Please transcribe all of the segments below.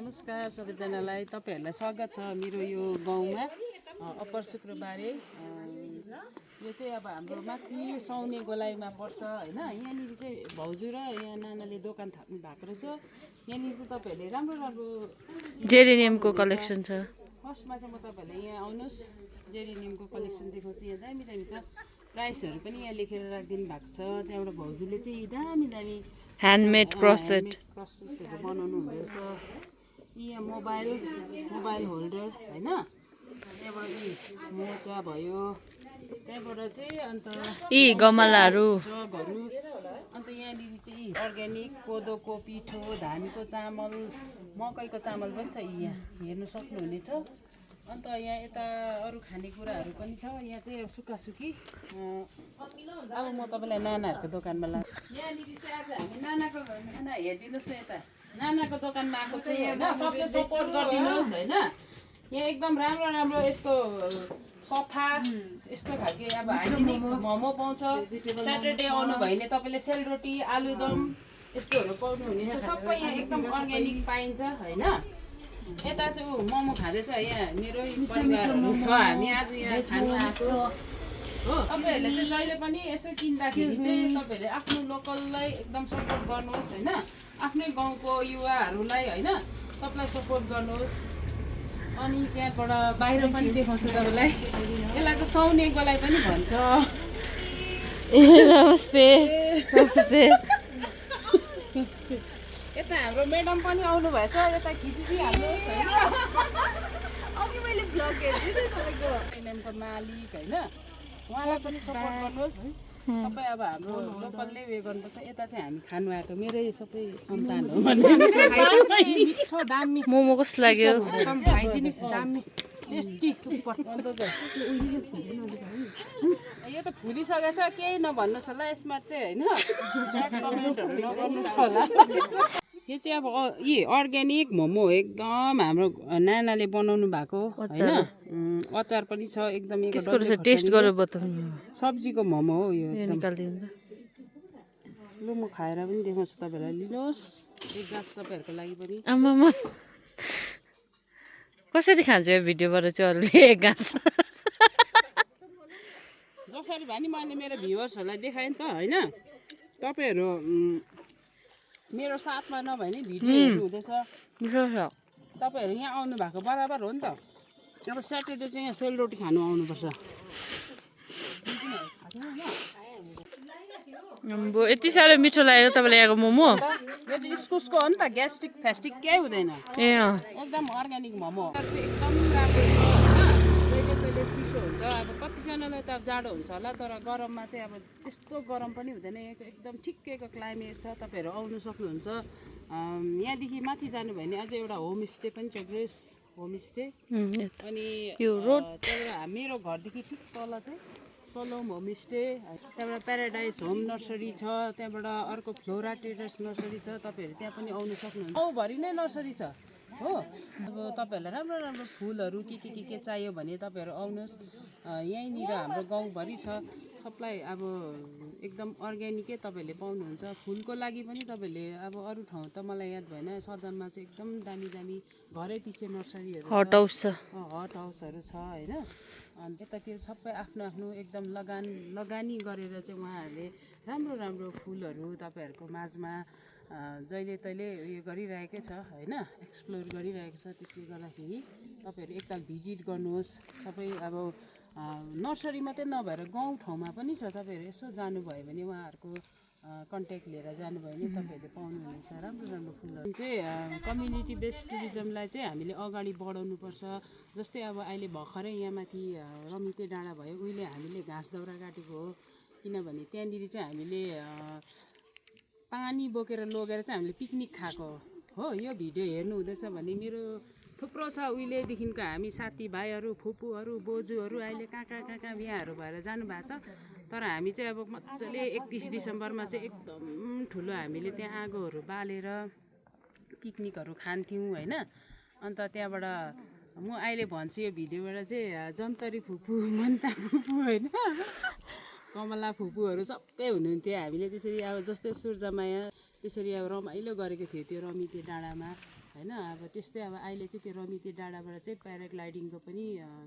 नमस्कार सबैजनालाई तपाईहरुलाई स्वागत छ मेरो यो गाउँमा अप्पर शुक्रबारे यो चाहिँ अब हाम्रो माथि सौने गोलाइमा पर्छ हैन यहाँनिर चाहिँ भाउजू र यहाँ नानाले दोकान थाप्नु भएको रहेछ यहाँनिर चाहिँ तपाईहरुले राम्रो राम्रो जेरेनियमको कलेक्सन छ फर्स्टमा चाहिँ म तपाईहरुलाई यहाँ आउनुस् जेरेनियमको कलेक्सन देखाउँछु यहाँ दामी दामी छ प्राइसहरु पनि यहाँ लेखेर राखिदिनु भएको छ त्यहाँबाट भाउजूले चाहिँ दामी दामी ह्यान्डमेड क्रसेट बनाउनु हुँदैछ यहाँ मोबाइल होल्डर हैन त्यहाँबाट मोजा भयो त्यहाँबाट चाहिँ अन्त यी गमलाहरू जगहरू अन्त यहाँनिर चाहिँ अर्ग्यानिक कोदोको पिठो धानको चामल मकैको चामल पनि छ यहाँ हेर्न सक्नुहुनेछ अन्त यहाँ यता अरू खानेकुराहरू पनि छ यहाँ चाहिँ सुक्खासुकी अब म तपाईँलाई नानाहरूको दोकानमा लाग्छु यहाँनिर चाहिँ आज हामी नानाको नाना हेरिदिनुहोस् न यता नानाको दोकानमा आएको चाहिँ होइन सबले सपोर्ट गरिदिनुहोस् होइन यहाँ एकदम राम्रो राम्रो यस्तो सफा यस्तो खालके अब हाइजेनिक मोमो पाउँछ स्याटरडे आउनु भयो भने तपाईँले सेलरोटी आलुदम यस्तोहरू पाउनुहुनेछ सबै यहाँ एकदम अर्ग्यानिक पाइन्छ होइन यता चाहिँ मोमो खाँदैछ यहाँ मेरो परिवारहरू छ हामी आज यहाँ खानु आएको हो तपाईँहरूले चाहिँ जहिले पनि यसो किन्दाखेरि चाहिँ तपाईँहरूले आफ्नो लोकललाई एकदम सपोर्ट गर्नुहोस् होइन आफ्नै गाउँको युवाहरूलाई होइन सबलाई सपोर्ट गर्नुहोस् अनि त्यहाँबाट बाहिर पनि देखाउँछु तपाईँलाई यसलाई चाहिँ सौने गोलाइ पनि भन्छ नमस्ते नमस्ते यता हाम्रो म्याडम पनि आउनु भएछ यता खिचिदिइहाल्नुहोस् होइन अघि मैले भ्लग हेर्दै तपाईँको म्याडमको मालिक होइन उहाँलाई पनि सपोर्ट गर्नुहोस् सबै अब हाम्रो लोकलले उयो गर्नुपर्छ यता चाहिँ हामी खानु आएको मेरै सबै सन्तान हो मिठो दामी मोमो कस्तो लाग्यो एकदम हाइजेनिक दामी टेस्टी सुपर यो त फुलिसकेको छ केही नभन्नुहोस् होला यसमा चाहिँ होइन कमेन्टहरू नगर्नुहोस् होला यो चाहिँ अब यी अर्ग्यानिक मोमो हो एकदम हाम्रो नानाले बनाउनु भएको होइन अचार पनि छ एकदम त्यसको रहेछ टेस्ट गरेर बताउनु सब्जीको मोमो हो यो एकदम निकाल्दिनु ल म खाएर पनि देखाउँछु तपाईँहरूलाई लिनुहोस् एक गाँस तपाईँहरूको लागि पनि आमामा कसरी खान्छ यो भिडियोबाट चाहिँ अरूले एक गाँस जसरी भए नि मैले मेरो भ्युवर्सहरूलाई देखाएँ नि त होइन तपाईँहरू मेरो साथमा नभए नि भिडियो हेर्नु हुँदैछ तपाईँहरू यहाँ आउनु भएको बराबर हो नि त अब स्याटरडे चाहिँ यहाँ सेलरोटी खानु आउनुपर्छ अम्बो यति साह्रो मिठो लाग्यो तपाईँलाई यहाँको मोमो यो चाहिँ इस्कुसको हो नि त ग्यास्ट्रिक फ्यास्ट्रिक केही हुँदैन ए एकदम अर्ग्यानिक मोमो चाहिँ एकदम राम्रो छ होइन कहिले कहिले चिसो हुन्छ अब कतिजनालाई त अब जाडो हुन्छ होला तर गरममा चाहिँ अब त्यस्तो गरम पनि हुँदैन यहाँको एकदम ठिक्कैको क्लाइमेट छ तपाईँहरू आउनु सक्नुहुन्छ यहाँदेखि माथि जानुभयो भने अझै एउटा होमस्टे पनि छ ग्रेस होमस्टे अनि यो रोड त्यहाँबाट मेरो घरदेखि ठिक तल चाहिँ सोलोम होमस्टे त्यहाँबाट प्याराडाइज होम नर्सरी छ त्यहाँबाट अर्को फ्लोरा ट्रेडर्स नर्सरी छ तपाईँहरू त्यहाँ पनि आउनु सक्नुहुन्छ गाउँभरि नै नर्सरी छ हो अब तपाईँहरूलाई राम्रो राम्रो फुलहरू के चाहियो भने तपाईँहरू आउनुहोस् यहीँनिर हाम्रो गाउँभरि छ सबलाई अब एकदम अर्ग्यानिकै तपाईँहरूले पाउनुहुन्छ फुलको लागि पनि तपाईँहरूले अब अरू ठाउँ त मलाई याद भएन सदनमा चाहिँ एकदम दामी दामी घरै पछि नर्सरीहरू हट हाउस छ हट हाउसहरू छ होइन अनि यतातिर सबै आफ्नो आफ्नो एकदम लगानी गरेर चाहिँ उहाँहरूले राम्रो राम्रो फुलहरू तपाईँहरूको माझमा जहिले तहिले उयो गरिरहेकै छ होइन एक्सप्लोर गरिरहेको छ त्यसले गर्दाखेरि तपाईँहरू एकताल भिजिट गर्नुहोस् सबै अब नर्सरी मात्रै नभएर गाउँ ठाउँमा पनि छ तपाईँहरू यसो जानुभयो भने उहाँहरूको कन्ट्याक्ट लिएर जानुभयो भने तपाईँहरूले पाउनुहुनेछ राम्रो राम्रो फुलहरू चाहिँ कम्युनिटी बेस्ड टुरिज्मलाई चाहिँ हामीले अगाडि बढाउनुपर्छ जस्तै अब अहिले भर्खरै यहाँ माथि रमिते डाँडा भयो उहिले हामीले घाँस दाउरा काटेको हो किनभने त्यहाँनिर चाहिँ हामीले पानी बोकेर लगेर चाहिँ हामीले पिकनिक खाएको हो यो भिडियो हेर्नु हुँदैछ भने मेरो थुप्रो छ उहिलेदेखिको हामी साथीभाइहरू फुपूहरू बोजूहरू अहिले कहाँ कहाँ बिहाहरू भएर जानुभएको छ तर हामी चाहिँ अब मजाले 31 डिसेम्बरमा चाहिँ एकदम ठुलो हामीले त्यहाँ आगोहरू बालेर पिकनिकहरू खान्थ्यौँ होइन अन्त त्यहाँबाट म अहिले भन्छु यो भिडियोबाट चाहिँ जन्तरी फुपू मन्ता फुपू होइन कमला फुपूहरू सबै हुनुहुन्थ्यो हामीले त्यसरी अब जस्तै सूर्यमाया त्यसरी अब रमाइलो गरेको थियो त्यो रमिते डाँडामा होइन। अब त्यस्तै अब अहिले चाहिँ त्यो रमिते डाँडाबाट चाहिँ प्याराग्लाइडिङको पनि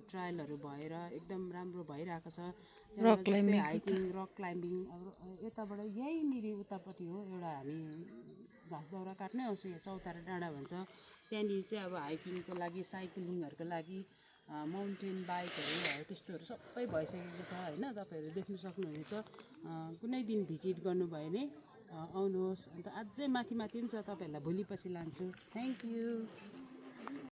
ट्रायलहरू भएर एकदम राम्रो भइरहेको छ। त्यहाँबाट हाइकिङ रक क्लाइम्बिङ अब यताबाट यहीँनिर उतापट्टि हो एउटा हामी घाँस दाउरा काट्नै आउँछ यहाँ चौतारा डाँडा भन्छ त्यहाँनिर चाहिँ अब हाइकिङको लागि साइक्लिङहरूको लागि माउन्टेन बाइकहरू त्यस्तोहरू सबै भइसकेको छ होइन। तपाईँहरू देख्नु सक्नुहुनेछ कुनै दिन भिजिट गर्नुभयो भने आउनुहोस्। अन्त अझै माथि माथि पनि छ तपाईँहरूलाई भोलि पछि लान्छु। Thank you.